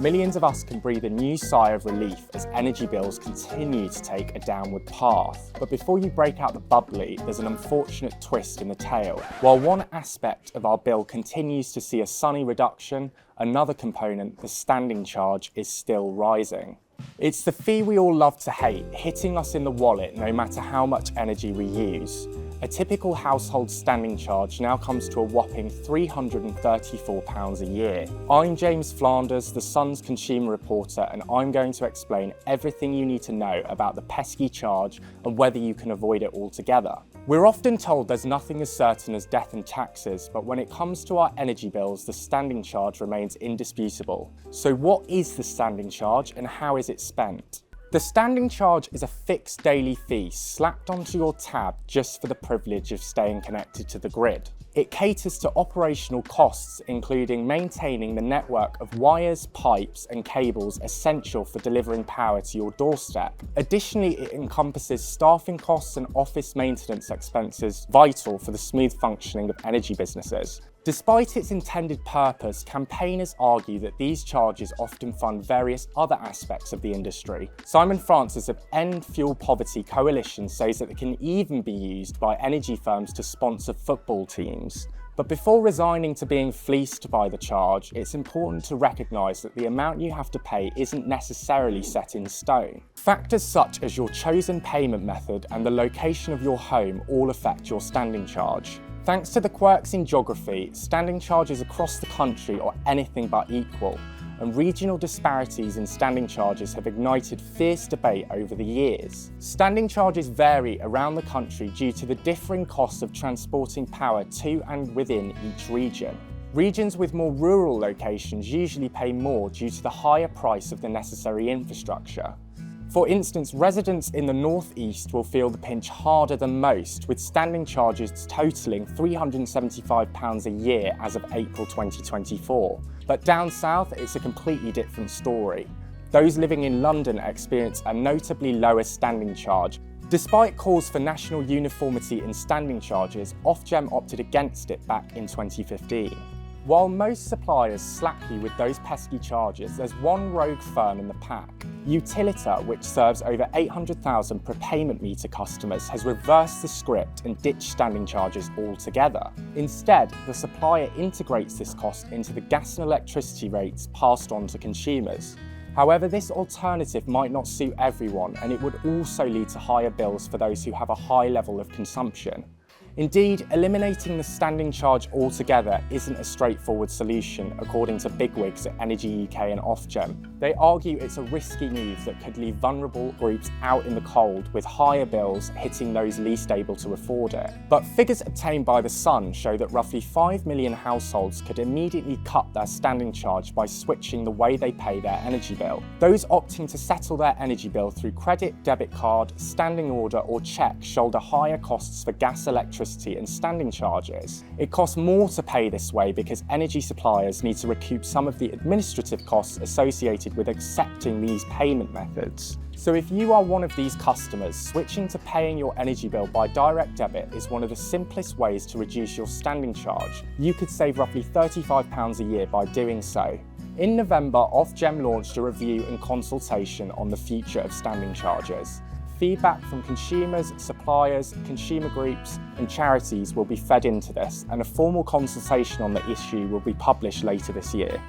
millions of us can breathe a new sigh of relief as energy bills continue to take a downward path. But before you break out the bubbly, there's an unfortunate twist in the tale. While one aspect of our bill continues to see a sunny reduction, another component, the standing charge, is still rising. It's the fee we all love to hate, hitting us in the wallet no matter how much energy we use. A typical household standing charge now comes to a whopping £334 a year. I'm James Flanders, the Sun's consumer reporter, and I'm going to explain everything you need to know about the pesky charge and whether you can avoid it altogether. We're often told there's nothing as certain as death and taxes, but when it comes to our energy bills, the standing charge remains indisputable. So what is the standing charge and how is it spent? The standing charge is a fixed daily fee slapped onto your tab just for the privilege of staying connected to the grid. It caters to operational costs, including maintaining the network of wires, pipes and cables essential for delivering power to your doorstep. Additionally, it encompasses staffing costs and office maintenance expenses vital for the smooth functioning of energy businesses. Despite its intended purpose, campaigners argue that these charges often fund various other aspects of the industry. Simon Francis of End Fuel Poverty Coalition says that it can even be used by energy firms to sponsor football teams. But before resigning to being fleeced by the charge, it's important to recognise that the amount you have to pay isn't necessarily set in stone. Factors such as your chosen payment method and the location of your home all affect your standing charge. Thanks to the quirks in geography, standing charges across the country are anything but equal, and regional disparities in standing charges have ignited fierce debate over the years. Standing charges vary around the country due to the differing costs of transporting power to and within each region. Regions with more rural locations usually pay more due to the higher price of the necessary infrastructure. For instance, residents in the northeast will feel the pinch harder than most, with standing charges totalling £375 a year as of April 2024. But down south, it's a completely different story. Those living in London experience a notably lower standing charge. Despite calls for national uniformity in standing charges, Ofgem opted against it back in 2015. While most suppliers slap you with those pesky charges, there's one rogue firm in the pack. Utilita, which serves over 800,000 prepayment meter customers, has reversed the script and ditched standing charges altogether. Instead, the supplier integrates this cost into the gas and electricity rates passed on to consumers. However, this alternative might not suit everyone, and it would also lead to higher bills for those who have a high level of consumption. Indeed, eliminating the standing charge altogether isn't a straightforward solution, according to bigwigs at Energy UK and Ofgem. They argue it's a risky move that could leave vulnerable groups out in the cold, with higher bills hitting those least able to afford it. But figures obtained by The Sun show that roughly 5 million households could immediately cut their standing charge by switching the way they pay their energy bill. Those opting to settle their energy bill through credit, debit card, standing order or cheque shoulder higher costs for gas, electricity and standing charges. It costs more to pay this way because energy suppliers need to recoup some of the administrative costs associated with accepting these payment methods. So if you are one of these customers, switching to paying your energy bill by direct debit is one of the simplest ways to reduce your standing charge. You could save roughly £35 a year by doing so. In November, Ofgem launched a review and consultation on the future of standing charges. Feedback from consumers, suppliers, consumer groups and charities will be fed into this, and a formal consultation on the issue will be published later this year.